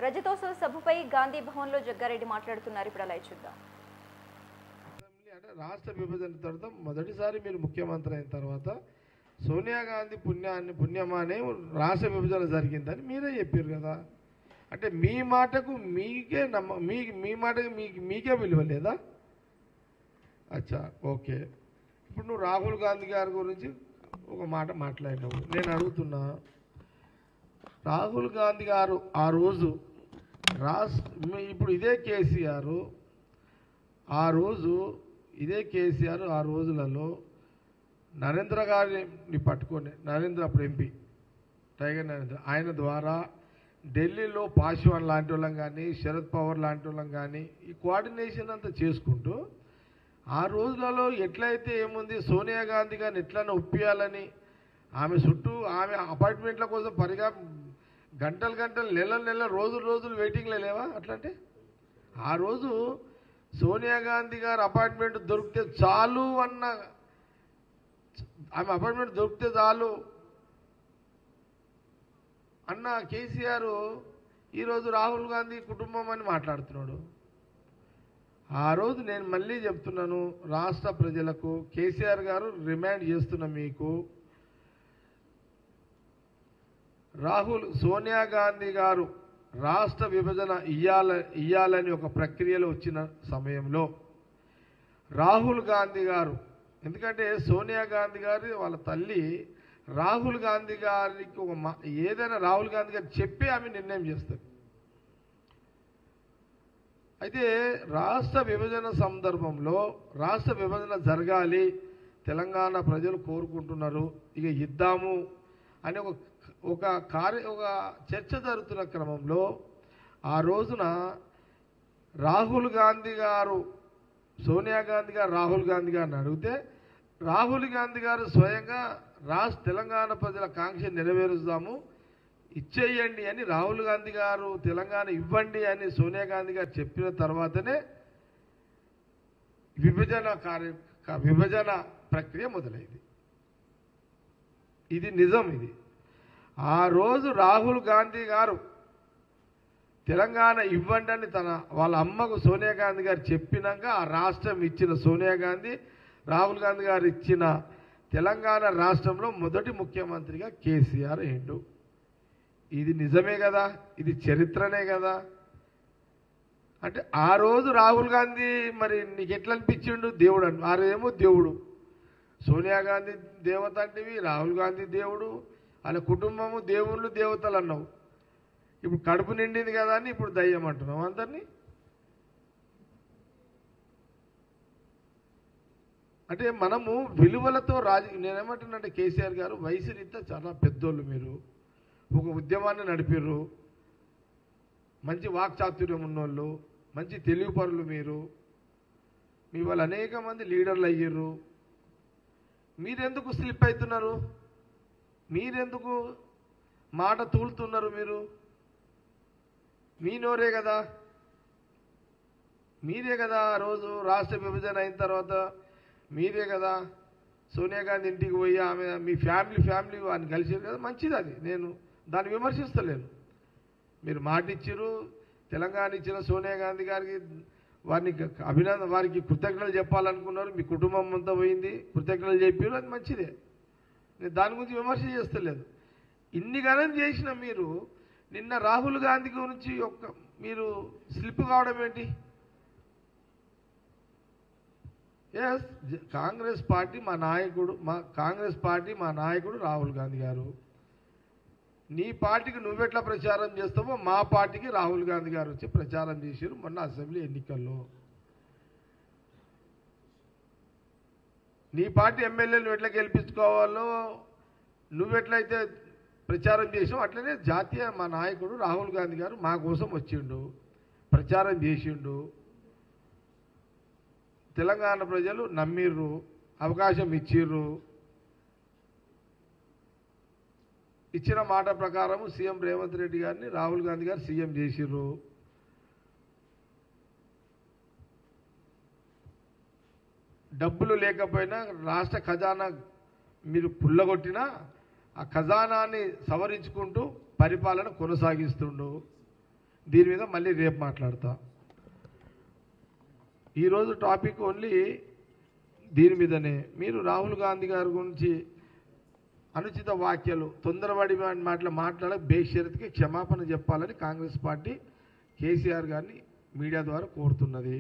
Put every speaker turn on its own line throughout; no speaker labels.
రజతోత్సవ సభపై గాంధీ భవన్లో జగ్గారెడ్డి మాట్లాడుతున్నారు. ఇప్పుడు అలా చూద్దాం.
అంటే రాష్ట్ర విభజన తర్వాత మొదటిసారి మీరు ముఖ్యమంత్రి అయిన తర్వాత సోనియా గాంధీ పుణ్యమానే రాష్ట్ర విభజన జరిగిందని మీరే చెప్పారు కదా. అంటే మీ మాటకు మీకే మీ మాటకు మీకే విలువ లేదా? అచ్చా, ఓకే. ఇప్పుడు నువ్వు రాహుల్ గాంధీ గారి గురించి ఒక మాట మాట్లాడినావు. నేను అడుగుతున్నా, రాహుల్ గాంధీ గారు ఆ రోజు ఇప్పుడు ఇదే కేసీఆర్ ఆ రోజులలో నరేంద్ర గారిని పట్టుకొని, నరేంద్ర అప్పుడు ఎంపీ టైగర్ నరేంద్ర, ఆయన ద్వారా ఢిల్లీలో పాశ్వాన్ లాంటి వాళ్ళం కానీ శరద్ పవార్ లాంటి వాళ్ళం కానీ ఈ కోఆర్డినేషన్ అంతా చేసుకుంటూ ఆ రోజులలో ఎట్లయితే ఏముంది సోనియా గాంధీ గారిని ఎట్లైనా ఒప్పియాలని ఆమె చుట్టూ ఆమె అపార్ట్మెంట్ల కోసం గంటలు నెలలు రోజులు వెయిటింగ్లో లేవా? అట్లంటే ఆ రోజు సోనియా గాంధీ గారు అపార్ట్మెంట్ దొరికితే చాలు ఆమె అపార్ట్మెంట్ దొరికితే చాలు అన్న కేసీఆర్ ఈరోజు రాహుల్ గాంధీ కుటుంబం అని మాట్లాడుతున్నాడు. ఆ రోజు నేను మళ్ళీ చెప్తున్నాను రాష్ట్ర ప్రజలకు, కేసీఆర్ గారు రిమైండ్ చేస్తున్న మీకు, సోనియా గాంధీ గారు రాష్ట్ర విభజన ఇయ్యాలని ఒక ప్రక్రియలో వచ్చిన సమయంలో రాహుల్ గాంధీ గారు, ఎందుకంటే సోనియా గాంధీ గారి వాళ్ళ తల్లి రాహుల్ గాంధీ గారికి ఏదైనా రాహుల్ గాంధీ గారు చెప్పి ఆమె నిర్ణయం చేస్తారు. అయితే రాష్ట్ర విభజన సందర్భంలో రాష్ట్ర విభజన జరగాలి, తెలంగాణ ప్రజలు కోరుకుంటున్నారు, ఇక ఇద్దాము అని ఒక చర్చ జరుగుతున్న క్రమంలో ఆ రోజున రాహుల్ గాంధీ గారు సోనియా గాంధీ గారు రాహుల్ గాంధీ గారిని అడిగితే రాహుల్ గాంధీ గారు స్వయంగా తెలంగాణ ప్రజల కాంక్ష నెరవేరుస్తాము, ఇచ్చేయండి అని రాహుల్ గాంధీ గారు తెలంగాణ ఇవ్వండి అని సోనియా గాంధీ గారు చెప్పిన తర్వాతనే విభజన ప్రక్రియ మొదలైంది. ఇది నిజం. ఇది ఆ రోజు రాహుల్ గాంధీ గారు తెలంగాణ ఇవ్వండి అని వాళ్ళ అమ్మకు సోనియా గాంధీ గారు చెప్పినాక ఆ రాష్ట్రం ఇచ్చిన సోనియా గాంధీ, రాహుల్ గాంధీ గారు ఇచ్చిన తెలంగాణ రాష్ట్రంలో మొదటి ముఖ్యమంత్రిగా కేసీఆర్ అయ్యిండు. ఇది నిజమే కదా, ఇది చరిత్రనే కదా. అంటే ఆ రోజు రాహుల్ గాంధీ మరి నీకు ఎట్లా అనిపించిండు? దేవుడు అని. ఆరేమో దేవుడు, సోనియా గాంధీ దేవత అంటివి, రాహుల్ గాంధీ దేవుడు, వాళ్ళ కుటుంబము దేవుళ్ళు దేవతలు అన్నావు. ఇప్పుడు కడుపు నిండింది కదా అని ఇప్పుడు దయ్యం అంటున్నావు అందరినీ. అంటే మనము విలువలతో నేనేమంటున్నానంటే కేసీఆర్ గారు వయసు రీత్యా చాలా పెద్దోళ్ళు, మీరు ఒక ఉద్యమాన్ని నడిపిర్రు, మంచి వాక్చాతుర్యం ఉన్నోళ్ళు, మంచి తెలివిపరులు మీరు, మీ వాళ్ళు అనేక మంది లీడర్లు అయ్యారు. మీరెందుకు స్లిప్ అవుతున్నారు? మీరెందుకు మాట తూలుతున్నారు? మీ నోరే కదా, మీరే కదా ఆ రోజు రాష్ట్ర విభజన అయిన తర్వాత మీరే కదా సోనియా గాంధీ ఇంటికి పోయి ఆమె మీ ఫ్యామిలీ వారిని కలిసారు కదా. మంచిది, అది నేను దాన్ని విమర్శిస్తలేను. మీరు మాట ఇచ్చారు, తెలంగాణ ఇచ్చిన సోనియా గాంధీ గారికి వారికి కృతజ్ఞతలు చెప్పాలనుకున్నారు, మీ కుటుంబం అంతా పోయింది, కృతజ్ఞతలు చెప్పారు, అది మంచిదే. నేను దాని గురించి విమర్శ చేస్తలేదు. ఇన్ని గణం చేసిన మీరు నిన్న రాహుల్ గాంధీ గురించి మీరు స్లిప్ కావడం ఏంటి? ఎస్, కాంగ్రెస్ పార్టీ మా నాయకుడు రాహుల్ గాంధీ గారు. నీ పార్టీకి నువ్వెట్లా ప్రచారం చేస్తావో మా పార్టీకి రాహుల్ గాంధీ గారు వచ్చి ప్రచారం చేశారు మొన్న అసెంబ్లీ ఎన్నికల్లో. నీ పార్టీ ఎమ్మెల్యేలు ఎట్లా గెలిపించుకోవాలో నువ్వెట్లయితే ప్రచారం చేసావు అట్లనే జాతీయ మా నాయకుడు రాహుల్ గాంధీ గారు మా కోసం వచ్చిండు, ప్రచారం చేసిండు. తెలంగాణ ప్రజలు నమ్మిర్రు, అవకాశం ఇచ్చిర్రు. ఇచ్చిన మాట ప్రకారం సీఎం రేవంత్ రెడ్డి గారిని రాహుల్ గాంధీ గారు సీఎం చేసిర్రు. డబ్బులు లేకపోయినా రాష్ట్ర ఖజానా మీరు పుల్లగొట్టినా ఆ ఖజానాన్ని సవరించుకుంటూ పరిపాలన కొనసాగిస్తుండు. దీని మీద మళ్ళీ రేపు మాట్లాడతా. ఈరోజు టాపిక్ ఓన్లీ దీని మీదనే. మీరు రాహుల్ గాంధీ గారి గురించి అనుచిత వ్యాఖ్యలు తొందరపడి మాట్లాడ బేషరతుకి క్షమాపణ చెప్పాలని కాంగ్రెస్ పార్టీ కేసీఆర్ గారిని మీడియా ద్వారా కోరుతున్నది.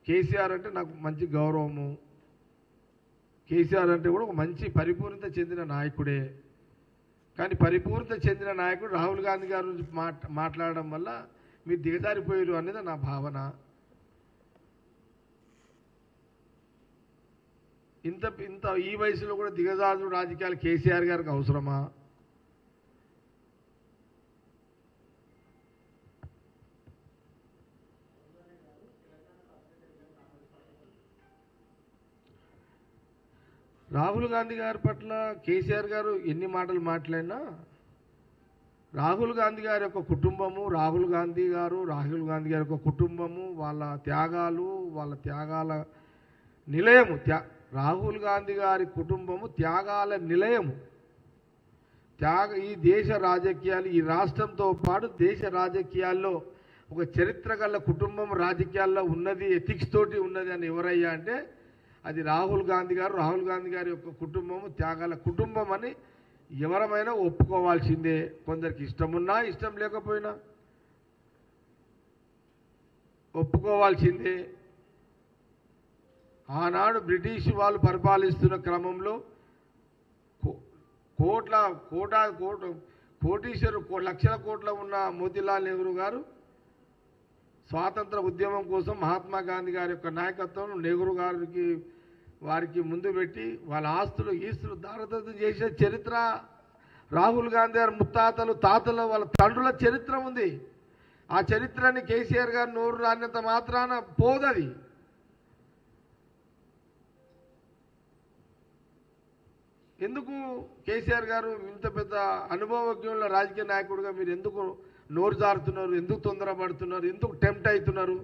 కేసీఆర్ అంటే నాకు మంచి గౌరవము. కేసీఆర్ అంటే కూడా ఒక మంచి పరిపూర్ణత చెందిన నాయకుడే. కానీ పరిపూర్ణత చెందిన నాయకుడు రాహుల్ గాంధీ గారి గురించి మాట్లాడడం వల్ల మీరు దిగజారిపోయారు అనేది నా భావన. ఇంత ఈ వయసులో కూడా దిగజారు రాజకీయాలు కేసీఆర్ గారికి అవసరమా? రాహుల్ గాంధీ గారి పట్ల కేసీఆర్ గారు ఎన్ని మాటలు మాట్లాడినా రాహుల్ గాంధీ గారి యొక్క కుటుంబము, రాహుల్ గాంధీ గారి యొక్క కుటుంబము, వాళ్ళ త్యాగాల నిలయము. రాహుల్ గాంధీ గారి కుటుంబము త్యాగాల నిలయము. ఈ దేశ రాజకీయాలు, ఈ రాష్ట్రంతో పాటు దేశ రాజకీయాల్లో ఒక చరిత్ర గల కుటుంబం రాజకీయాల్లో ఉన్నది, ఎథిక్స్ తోటి ఉన్నది అని ఎవరయ్యా అంటే అది రాహుల్ గాంధీ గారి యొక్క కుటుంబము త్యాగాల కుటుంబం అని ఎవరమైనా ఒప్పుకోవాల్సిందే. కొందరికి ఇష్టమున్నా ఇష్టం లేకపోయినా ఒప్పుకోవాల్సిందే. ఆనాడు బ్రిటిష్ వాళ్ళు పరిపాలిస్తున్న క్రమంలో కోటీశ్వరు లక్షల కోట్ల ఉన్న మోతీలాల్ నెహ్రూ గారు స్వాతంత్ర ఉద్యమం కోసం మహాత్మా గాంధీ గారి యొక్క నాయకత్వం నెహ్రూ వారికి ముందు పెట్టి వాళ్ళ ఆస్తులు ఈస్తులు దారదత్తం చేసే చరిత్ర రాహుల్ గాంధీ గారి ముత్తాతలు తాతలు వాళ్ళ తండ్రుల చరిత్ర ఉంది. ఆ చరిత్రని కేసీఆర్ గారు నోరు రానంత మాత్రాన పోదది. ఎందుకు కేసీఆర్ గారు ఇంత పెద్ద అనుభవజ్ఞుల రాజకీయ నాయకుడిగా మీరు ఎందుకు నోరు జారుతున్నారు? ఎందుకు తొందరపడుతున్నారు? ఎందుకు టెంప్ట్ అవుతున్నారు?